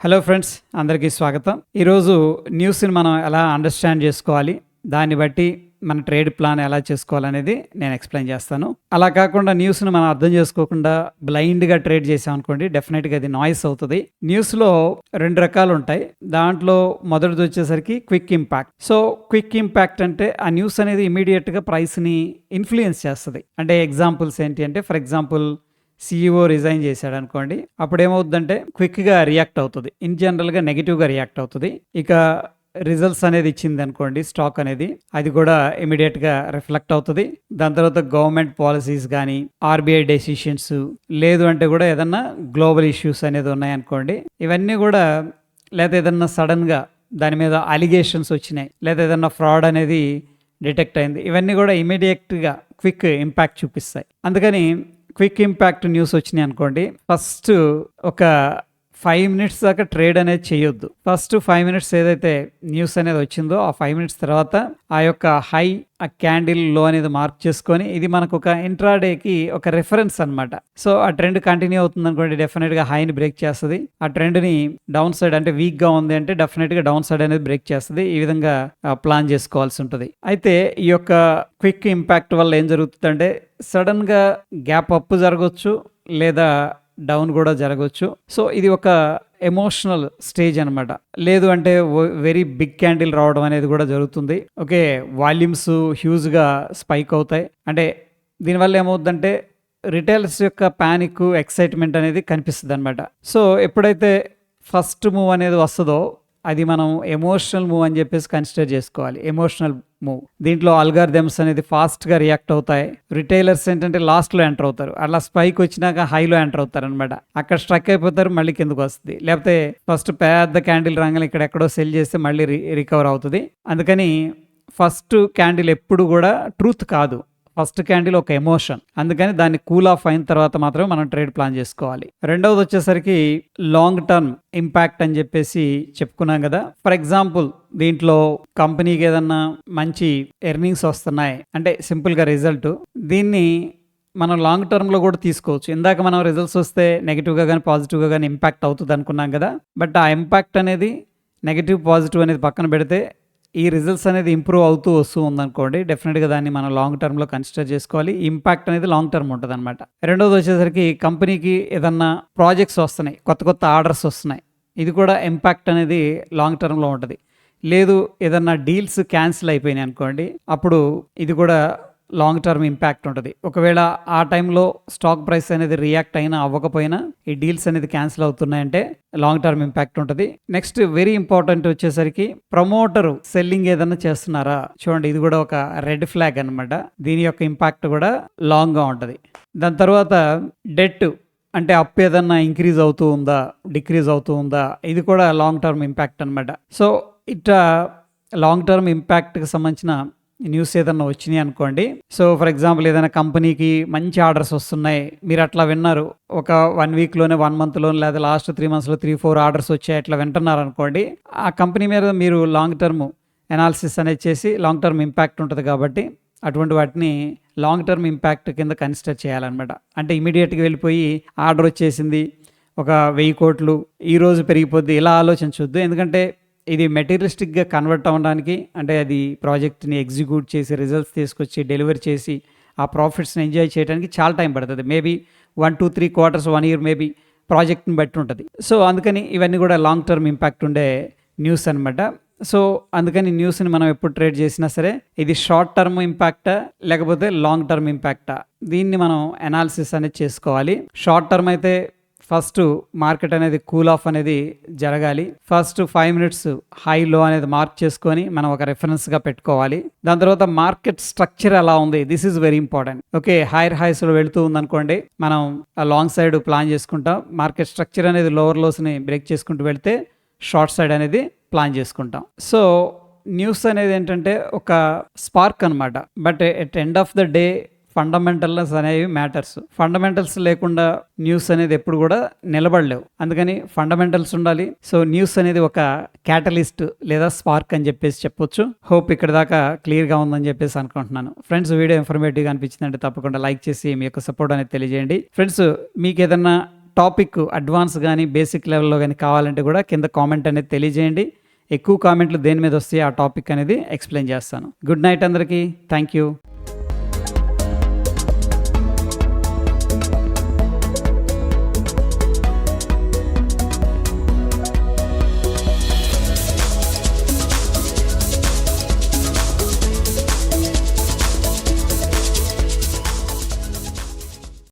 Hello friends, అందరికీ స్వాగతం. ఈరోజు న్యూస్ని మనం ఎలా అండర్స్టాండ్ చేసుకోవాలి, దాన్ని బట్టి మన ట్రేడ్ ప్లాన్ ఎలా చేసుకోవాలనేది నేను ఎక్స్ప్లెయిన్ చేస్తాను. అలా కాకుండా న్యూస్ని మనం అర్థం చేసుకోకుండా బ్లైండ్గా ట్రేడ్ చేసామనుకోండి, డెఫినెట్గా అది నాయిస్ అవుతుంది. న్యూస్లో రెండు రకాలు ఉంటాయి. దాంట్లో మొదటిది వచ్చేసరికి quick impact. So quick impact అంటే ఆ న్యూస్ అనేది ఇమీడియట్గా ప్రైస్ని ఇన్ఫ్లుయెన్స్ చేస్తుంది. అంటే ఎగ్జాంపుల్స్ ఏంటి అంటే, ఫర్ ఎగ్జాంపుల్ CEO రిజైన్ చేశాడు అనుకోండి, అప్పుడు ఏమవుతుందంటే క్విక్గా రియాక్ట్ అవుతుంది. ఇన్ జనరల్గా నెగిటివ్గా రియాక్ట్ అవుతుంది. ఇక రిజల్ట్స్ అనేది ఇచ్చింది అనుకోండి, స్టాక్ అనేది, అది కూడా ఇమీడియట్గా రిఫ్లెక్ట్ అవుతుంది. దాని తర్వాత గవర్నమెంట్ పాలసీస్ కానీ, RBI డెసిషన్స్, లేదు అంటే కూడా ఏదన్నా గ్లోబల్ ఇష్యూస్ అనేది ఉన్నాయనుకోండి, ఇవన్నీ కూడా, లేదా ఏదన్నా సడన్గా దాని మీద అలిగేషన్స్ వచ్చినాయి, లేదా ఏదన్నా ఫ్రాడ్ అనేది డిటెక్ట్ అయింది, ఇవన్నీ కూడా ఇమీడియట్గా క్విక్ ఇంపాక్ట్ చూపిస్తాయి. అందుకని క్విక్ ఇంపాక్ట్ న్యూస్ వచ్చినాయి అనుకోండి, ఫస్ట్ ఒక 5 minutes దాకా ట్రేడ్ అనేది చేయొద్దు. ఫస్ట్ 5 minutes ఏదైతే న్యూస్ అనేది వచ్చిందో ఆ 5 minutes తర్వాత ఆ యొక్క హై, ఆ క్యాండిల్ లో అనేది మార్క్ చేసుకొని, ఇది మనకు ఒక ఇంట్రాడేకి ఒక రెఫరెన్స్ అనమాట. సో ఆ ట్రెండ్ కంటిన్యూ అవుతుంది అనుకోండి, డెఫినెట్గా హైని బ్రేక్ చేస్తుంది. ఆ ట్రెండ్ని డౌన్ సైడ్, అంటే వీక్గా ఉంది అంటే డెఫినెట్గా డౌన్ సైడ్ అనేది బ్రేక్ చేస్తుంది. ఈ విధంగా ప్లాన్ చేసుకోవాల్సి ఉంటుంది. అయితే ఈ యొక్క క్విక్ ఇంపాక్ట్ వల్ల ఏం జరుగుతుందంటే, సడన్గా గ్యాప్ అప్ జరగవచ్చు, లేదా డౌన్ కూడా జరగవచ్చు. సో ఇది ఒక ఎమోషనల్ స్టేజ్ అనమాట. లేదు అంటే వెరీ బిగ్ క్యాండిల్ రావడం అనేది కూడా జరుగుతుంది. ఓకే, వాల్యూమ్స్ హ్యూజ్గా స్పైక్ అవుతాయి. అంటే దీనివల్ల ఏమవుతుందంటే రిటైలర్స్ యొక్క ప్యానిక్, ఎక్సైట్మెంట్ అనేది కనిపిస్తుంది అనమాట. సో ఎప్పుడైతే ఫస్ట్ మూవ్ అనేది వస్తుందో, అది మనం ఎమోషనల్ మూవ్ అని చెప్పేసి కన్సిడర్ చేసుకోవాలి. ఎమోషనల్ మూవ్, దీంట్లో అల్గారిథమ్స్ అనేది ఫాస్ట్గా రియాక్ట్ అవుతాయి. రిటైలర్స్ ఏంటంటే లాస్ట్లో ఎంటర్ అవుతారు. అలా స్పైక్ వచ్చినాక హైలో ఎంటర్ అవుతారు అనమాట. అక్కడ స్ట్రక్ అయిపోతారు, మళ్ళీ కిందకు వస్తుంది. లేకపోతే ఫస్ట్ పెద్ద క్యాండిల్ రాగానే ఇక్కడ ఎక్కడో సెల్ చేస్తే మళ్ళీ రికవర్ అవుతుంది. అందుకని ఫస్ట్ క్యాండిల్ ఎప్పుడు కూడా ట్రూత్ కాదు, ఫస్ట్ క్యాండిల్ ఒక ఎమోషన్. అందుకని దాన్ని కూల్ ఆఫ్ అయిన తర్వాత మాత్రమే మనం ట్రేడ్ ప్లాన్ చేసుకోవాలి. రెండవది వచ్చేసరికి లాంగ్ టర్మ్ ఇంపాక్ట్ అని చెప్పేసి చెప్పుకున్నాం కదా. ఫర్ ఎగ్జాంపుల్ దీంట్లో కంపెనీకి ఏదన్నా మంచి ఎర్నింగ్స్ వస్తున్నాయి అంటే సింపుల్గా రిజల్ట్, దీన్ని మనం లాంగ్ టర్మ్లో కూడా తీసుకోవచ్చు. ఇందాక మనం రిజల్ట్స్ వస్తే నెగిటివ్గా కానీ పాజిటివ్గా కానీ ఇంపాక్ట్ అవుతుంది అనుకున్నాం కదా. బట్ ఆ ఇంపాక్ట్ అనేది నెగిటివ్ పాజిటివ్ అనేది పక్కన పెడితే, ఈ రిజల్ట్స్ అనేది ఇంప్రూవ్ అవుతూ వస్తూ ఉందనుకోండి, డెఫినెట్గా దాన్ని మనం లాంగ్ టర్మ్లో కన్సిడర్ చేసుకోవాలి. ఇంపాక్ట్ అనేది లాంగ్ టర్మ్ ఉంటుంది అనమాట. రెండోది వచ్చేసరికి కంపెనీకి ఏదన్నా ప్రాజెక్ట్స్ వస్తున్నాయి, కొత్త కొత్త ఆర్డర్స్ వస్తున్నాయి, ఇది కూడా ఇంపాక్ట్ అనేది లాంగ్ టర్మ్లో ఉంటుంది. లేదు ఏదన్నా డీల్స్ క్యాన్సిల్ అయిపోయినాయి అనుకోండి, అప్పుడు ఇది కూడా లాంగ్ టర్మ్ ఇంపాక్ట్ ఉంటుంది. ఒకవేళ ఆ టైంలో స్టాక్ ప్రైస్ అనేది రియాక్ట్ అయినా అవ్వకపోయినా ఈ డీల్స్ అనేది క్యాన్సిల్ అవుతున్నాయంటే లాంగ్ టర్మ్ ఇంపాక్ట్ ఉంటుంది. నెక్స్ట్ వెరీ ఇంపార్టెంట్ వచ్చేసరికి ప్రమోటరు సెల్లింగ్ ఏదన్నా చేస్తున్నారా చూడండి, ఇది కూడా ఒక రెడ్ ఫ్లాగ్ అనమాట. దీని యొక్క ఇంపాక్ట్ కూడా లాంగ్గా ఉంటుంది. దాని తర్వాత డెట్, అంటే అప్పు ఏదన్నా ఇంక్రీజ్ అవుతూ ఉందా, డిక్రీజ్ అవుతూ ఉందా, ఇది కూడా లాంగ్ టర్మ్ ఇంపాక్ట్ అనమాట. సో ఇట్లా లాంగ్ టర్మ్ ఇంపాక్ట్కి సంబంధించిన న్యూస్ ఏదన్నా వచ్చినాయి అనుకోండి. సో ఫర్ ఎగ్జాంపుల్ ఏదైనా కంపెనీకి మంచి ఆర్డర్స్ వస్తున్నాయి, మీరు అట్లా విన్నారు, ఒక 1 weekలోనే 1 monthలోనే లేదా లాస్ట్ 3 monthsలో 3-4 ఆర్డర్స్ వచ్చాయి, అట్లా వింటున్నారు అనుకోండి, ఆ కంపెనీ మీద మీరు లాంగ్ టర్మ్ ఎనాలిసిస్ అనేది చేసి లాంగ్ టర్మ్ ఇంపాక్ట్ ఉంటుంది కాబట్టి అటువంటి వాటిని లాంగ్ టర్మ్ ఇంపాక్ట్ కింద కన్సిడర్ చేయాలన్నమాట. అంటే ఇమీడియట్గా వెళ్ళిపోయి ఆర్డర్ వచ్చేసింది ఒక 1000 కోట్లు ఈరోజు పెరిగిపోద్ది ఇలా ఆలోచించవద్దు. ఎందుకంటే ఇది మెటీరియలిస్టిక్గా కన్వర్ట్ అవ్వడానికి, అంటే అది ప్రాజెక్ట్ని ఎగ్జిక్యూట్ చేసి రిజల్ట్స్ తీసుకొచ్చి డెలివరీ చేసి ఆ ప్రాఫిట్స్ని ఎంజాయ్ చేయడానికి చాలా టైం పడుతుంది. మేబీ 1-2-3 quarters, 1 year మేబీ ప్రాజెక్ట్ని బట్టి ఉంటుంది. సో అందుకని ఇవన్నీ కూడా లాంగ్ టర్మ్ ఇంపాక్ట్ ఉండే న్యూస్ అనమాట. సో అందుకని న్యూస్ని మనం ఎప్పుడు ట్రేడ్ చేసినా సరే, ఇది షార్ట్ టర్మ్ ఇంపాక్టా లేకపోతే లాంగ్ టర్మ్ ఇంపాక్టా, దీన్ని మనం అనాలిసిస్ అనేది చేసుకోవాలి. షార్ట్ టర్మ్ అయితే ఫస్ట్ మార్కెట్ అనేది కూల్ ఆఫ్ అనేది జరగాలి. ఫస్ట్ 5 minutes హై లో అనేది మార్క్ చేసుకొని మనం ఒక రెఫరెన్స్గా పెట్టుకోవాలి. దాని తర్వాత మార్కెట్ స్ట్రక్చర్ ఎలా ఉంది, this is very important. Okay, higher హైస్లో వెళుతూ ఉందనుకోండి, మనం లాంగ్ సైడ్ ప్లాన్ చేసుకుంటాం. మార్కెట్ స్ట్రక్చర్ అనేది లోవర్ లోస్ని బ్రేక్ చేసుకుంటూ వెళ్తే షార్ట్ సైడ్ అనేది ప్లాన్ చేసుకుంటాం. సో న్యూస్ అనేది ఏంటంటే ఒక స్పార్క్ అనమాట. But at end of the day fundamentals అనేవి మ్యాటర్స్. ఫండమెంటల్స్ లేకుండా న్యూస్ అనేది ఎప్పుడు కూడా నిలబడలేవు. అందుకని ఫండమెంటల్స్ ఉండాలి. సో న్యూస్ అనేది ఒక క్యాటలిస్ట్ లేదా స్పార్క్ అని చెప్పేసి చెప్పొచ్చు. హోప్ ఇక్కడ దాకా క్లియర్గా ఉందని చెప్పేసి అనుకుంటున్నాను. ఫ్రెండ్స్, వీడియో ఇన్ఫర్మేటివ్గా అనిపించిందంటే తప్పకుండా లైక్ చేసి మీ యొక్క సపోర్ట్ అనేది తెలియజేయండి. ఫ్రెండ్స్, మీకు ఏదన్నా టాపిక్ అడ్వాన్స్ గానీ, బేసిక్ లెవెల్‌లో గానీ కావాలంటే కూడా కింద కామెంట్ అనేది తెలియజేయండి. ఎక్కువ కామెంట్లు దేని మీద వస్తాయో ఆ టాపిక్ అనేది ఎక్స్‌ప్లెయిన్ చేస్తాను. గుడ్ నైట్ అందరికీ. Thank you.